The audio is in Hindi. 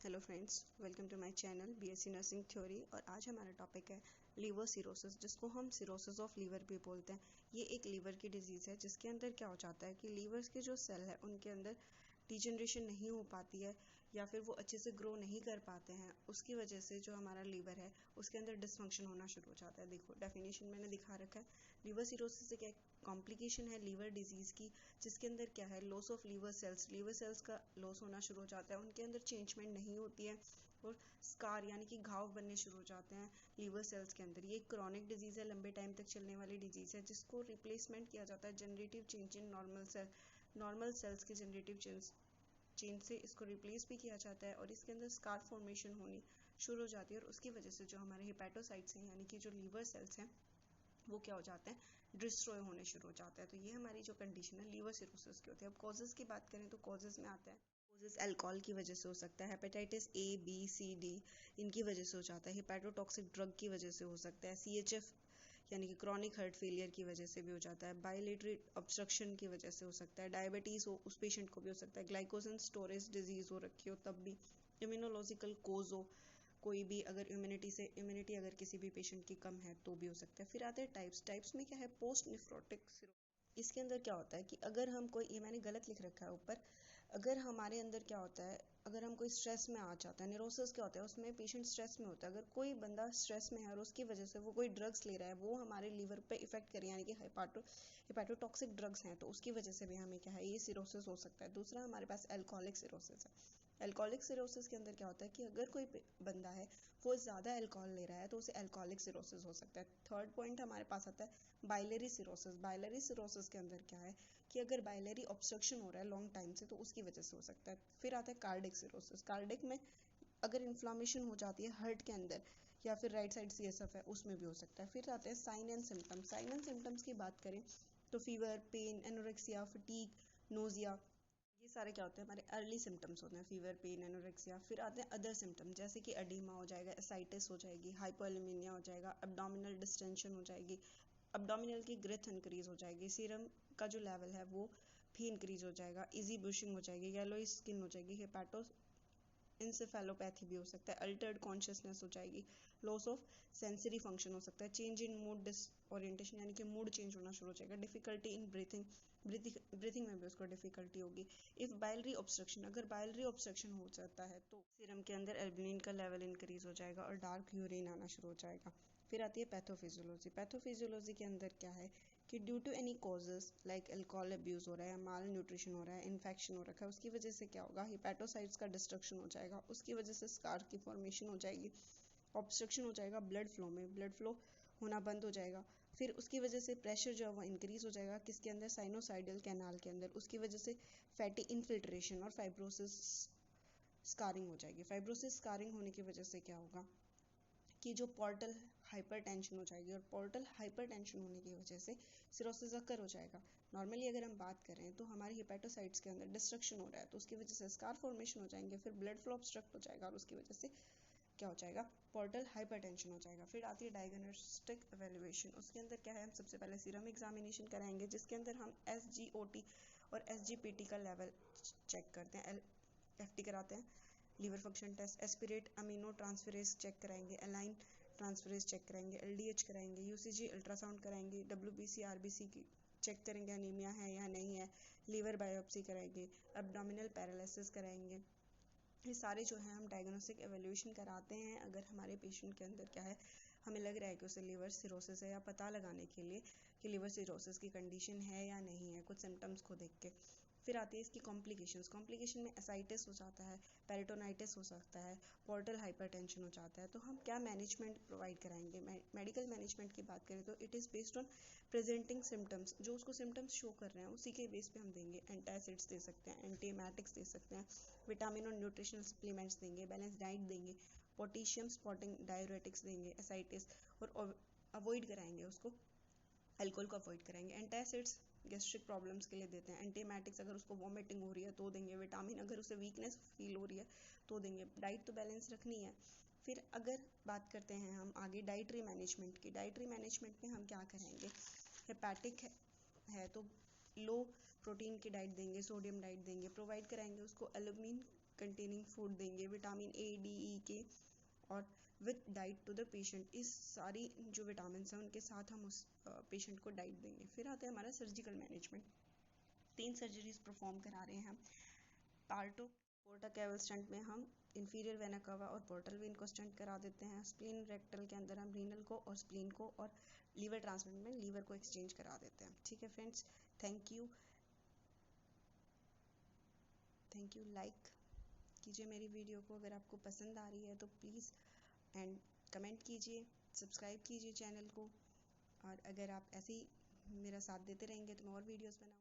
Hello friends, welcome to my channel BSc nursing theory. और आज हमारा टॉपिक है लीवर सिरोसिस, जिसको हम सिरोसिस ऑफ लीवर भी बोलते हैं। ये एक लीवर की डिजीज़ है जिसके अंदर क्या हो जाता है कि लीवर्स के जो सेल है उनके अंदर डिजनरेशन नहीं हो पाती है या फिर वो अच्छे से ग्रो नहीं कर पाते हैं। उसकी वजह से जो हमारा लीवर है उसके अंदर डिसफंक्शन होना शुरू हो जाता है। देखो डेफिनेशन मैंने दिखा रखा है। लीवर सिरोसिस एक कॉम्प्लिकेशन है लीवर डिजीज़ की, जिसके अंदर क्या है, लॉस ऑफ लीवर सेल्स का लॉस होना शुरू हो जाता है, उनके अंदर चेंजमेंट नहीं होती है और स्कार यानी कि घाव बनने शुरू हो जाते हैं लीवर सेल्स के अंदर। ये एक क्रॉनिक डिजीज़ है, लंबे टाइम तक चलने वाली डिजीज़ है, जिसको रिप्लेसमेंट किया जाता है generative change in normal sales के जनरेटिव चेंज से इसको रिप्लेस भी किया जाता है और इसके अंदर स्कार फॉर्मेशन होनी शुरू हो जाती है। और उसकी वजह से जो हमारे हेपेटोसाइट्स हैं यानी कि जो लीवर सेल्स हैं वो क्या हो जाते हैं, डिस्ट्रॉय होने शुरू हो जाता है। तो ये हमारी जो कंडीशन है लीवर सिरोसिस की होती है। अब कॉजेज़ की बात करें तो कॉजेज़ में आता है, कॉजेज़ अल्कोहल की वजह से हो सकता है, hepatitis A B C D इनकी वजह से हो जाता है, हेपेटोटॉक्सिक ड्रग की वजह से हो सकता है, CHF यानी कि क्रॉनिक हार्ट फेलियर की वजह से भी हो जाता है, बाइलेटरी ऑब्स्ट्रक्शन की वजह से हो सकता है, डायबिटीज़ हो उस पेशेंट को भी हो सकता है, ग्लाइकोजन स्टोरेज डिजीज़ हो रखी हो तब भी, इम्यूनोलॉजिकल कोज हो, कोई भी अगर इम्यूनिटी अगर किसी भी पेशेंट की कम है तो भी हो सकता है। फिर आते हैं टाइप्स में क्या है, पोस्ट नेफ्रोटिक सिरोसिस। इसके अंदर क्या होता है कि अगर हम कोई, ये मैंने गलत लिख रखा है ऊपर, अगर हमारे अंदर क्या होता है, अगर हम कोई स्ट्रेस में आ जाता है, न्यूरोसिस क्या होता है उसमें पेशेंट स्ट्रेस में होता है, अगर कोई बंदा स्ट्रेस में है और उसकी वजह से वो कोई ड्रग्स ले रहा है, वो हमारे लीवर पे इफेक्ट करें यानी कि हेपाटोटॉक्सिक ड्रग्स हैं, तो उसकी वजह से भी हमें क्या है, ये सिरोसिस हो सकता है। दूसरा हमारे पास एल्कोहलिक सिरोसिस है। एल्कोहलिक सिरोसिस के अंदर क्या होता है कि अगर कोई बंदा है वो ज़्यादा अल्कोहल ले रहा है तो उसे एल्कोहलिक सिरोसिस हो सकता है। थर्ड पॉइंट हमारे पास आता है बाइलरी सिरोसिस। बाइलरी सिरोसिस के अंदर क्या है कि अगर बाइलरी ऑब्स्ट्रक्शन हो रहा है लॉन्ग टाइम से तो उसकी वजह से हो सकता है। फिर आता है कार्डिक सिरोसिस। कार्डिक में अगर इन्फ्लामेशन हो जाती है हार्ट के अंदर या फिर राइट साइड CSF है उसमें भी हो सकता है। फिर आते हैं sign and symptoms. Sign and symptoms की बात करें तो fever, pain, anorexia, fatigue, nausea, ये सारे क्या होते हैं, हमारे अर्ली सिम्टम्स होते हैं, फीवर, पेन, एनोरेक्सिया। फिर आते हैं अदर सिम्टम, जैसे कि एडिमा हो जाएगा, एसाइटिस हो जाएगी, हाइपोएलिमिनिया हो जाएगा, अब्डोमिनल डिस्टेंशन हो जाएगी, अब्डोमिनल की ग्रेथ इंक्रीज हो जाएगी, सीरम का जो लेवल है वो भी इंक्रीज हो जाएगा, इजी ब्रूशिंग हो जाएगी, येलोइश स्किन हो जाएगी, हेपाटो इंसेफेलोपैथी भी हो सकता है, अल्टर्ड कॉन्शियसनेस हो जाएगी, लॉस ऑफ सेंसरी फंक्शन हो सकता है, चेंज इन मूड डिसओरिएंटेशन यानी कि मूड चेंज होना शुरू हो जाएगा, डिफिकल्टी इन ब्रीथिंग में भी उसको डिफिकल्टी होगी। इफ बाइलरी ऑब्स्ट्रक्शन, अगर बाइलरी ऑब्स्ट्रक्शन हो जाता है तो सीरम के अंदर एल्बुमिन का लेवल इंक्रीज हो जाएगा और डार्क यूरिन आना शुरू हो जाएगा। फिर आती है पैथोफिजियोलॉजी। पैथोफिजियोलॉजी के अंदर क्या है कि due to any causes like alcohol abuse हो रहा है, माल न्यूट्रिशन हो रहा है, इन्फेक्शन हो रखा है, उसकी वजह से क्या होगा, हिपैटोसाइट्स का डिस्ट्रक्शन हो जाएगा, उसकी वजह से स्कार की फॉर्मेशन हो जाएगी, ऑब्स्ट्रक्शन हो जाएगा ब्लड फ्लो में, ब्लड फ्लो होना बंद हो जाएगा। फिर उसकी वजह से प्रेशर जो है वो इंक्रीज हो जाएगा, किसके अंदर, साइनोसाइडल कैनाल के अंदर, उसकी वजह से फैटी इनफिल्ट्रेशन और फाइब्रोसिस स्कारिंग हो जाएगी। फाइब्रोसिस स्कारिंग होने की वजह से क्या होगा कि जो पोर्टल हाइपरटेंशन हो जाएगी और पोर्टल हाइपरटेंशन होने की वजह से सिरोसिस अकर हो जाएगा। नॉर्मली अगर हम बात करें तो हमारे हेपेटोसाइट्स के अंदर डिस्ट्रक्शन हो रहा है तो उसकी वजह से स्कार फॉर्मेशन हो जाएंगे, फिर ब्लड फ्लो ऑब्स्ट्रक्ट हो जाएगा और उसकी वजह से क्या हो जाएगा, पोर्टल हाइपरटेंशन हो जाएगा। फिर आती है डायग्नोस्टिक एवेल्युएशन। उसके अंदर क्या है, हम सबसे पहले सीरम एग्जामिनेशन कराएंगे जिसके अंदर हम SGOT और SGPT का लेवल चेक करते हैं, FT कराते हैं, liver function test, aspirate amino transferase check कराएंगे, एलाइन ट्रांसफरेज चेक कराएंगे, LDH कराएंगे, UCG अल्ट्रासाउंड कराएंगे, WBC RBC की चेक करेंगे अनीमिया है या नहीं है, लीवर बायोप्सी कराएंगे, एब्डोमिनल पैरालिसिस कराएंगे। ये सारे जो है हम डायग्नोस्टिक एवेल्यूएशन कराते हैं अगर हमारे पेशेंट के अंदर क्या है, हमें लग रहा है कि उसे लीवर सिरोसिस है, या पता लगाने के लिए कि लीवर सिरोसिस की कंडीशन है या नहीं है कुछ सिम्टम्स को देख के। फिर आती है इसकी कॉम्प्लिकेशन में एसाइटिस हो जाता है, पेरिटोनाइटिस हो सकता है, पोर्टल हाइपरटेंशन हो जाता है। तो हम क्या मैनेजमेंट प्रोवाइड कराएंगे, मेडिकल मैनेजमेंट की बात करें तो it is based on presenting symptoms, जो उसको सिम्टम्स शो कर रहे हैं उसी के बेस पे हम देंगे। एंटासिड्स दे सकते हैं, एंटीएमेटिक्स दे सकते हैं, विटामिन और न्यूट्रिशनल सप्लीमेंट्स देंगे, बैलेंस डाइट देंगे, पोटेशियम स्पॉटिंग डायूरेटिक्स देंगे, एसाइटिस और अवॉइड कराएंगे उसको, अल्कोहल को अवॉइड कराएंगे। एंटासिड्स गैस्ट्रिक प्रॉब्लम्स के लिए देते हैं, एंटीएमेटिक्स अगर उसको वॉमिटिंग हो रही है तो देंगे, विटामिन अगर उसे वीकनेस फील हो रही है तो देंगे। डाइट तो बैलेंस रखनी है। फिर अगर बात करते हैं हम आगे डाइटरी मैनेजमेंट की, डाइटरी मैनेजमेंट में हम क्या करेंगे, हेपेटिक है तो लो प्रोटीन की डाइट देंगे, सोडियम डाइट देंगे, प्रोवाइड कराएंगे उसको एल्यूमिन कंटेनिंग फूड देंगे, vitamin A, D, E K, और with diet to the patient. इस सारी जो विटामिन हैं उनके साथ हम उस पेशेंट को डाइट देंगे। फिर आता है हमारा सर्जिकल मैनेजमेंट। 3 सर्जरीज परफॉर्म करा रहे हैं हम। पार्टो पोर्टा कैवल स्टंट में हम इंफीरियर वेना कावा और पोर्टल वेन को स्टंट करा देते हैं। स्प्लीन रेक्टल के अंदर हम रीनल को और स्प्लीन को, और लीवर ट्रांसप्लांट में लीवर को एक्सचेंज करा देते हैं। ठीक है फ्रेंड्स, थैंक यू। लाइक कीजिए मेरी वीडियो को अगर आपको पसंद आ रही है तो प्लीज़, एंड कमेंट कीजिए, सब्सक्राइब कीजिए चैनल को। और अगर आप ऐसे ही मेरा साथ देते रहेंगे तो मैं और वीडियोस बनाऊँ।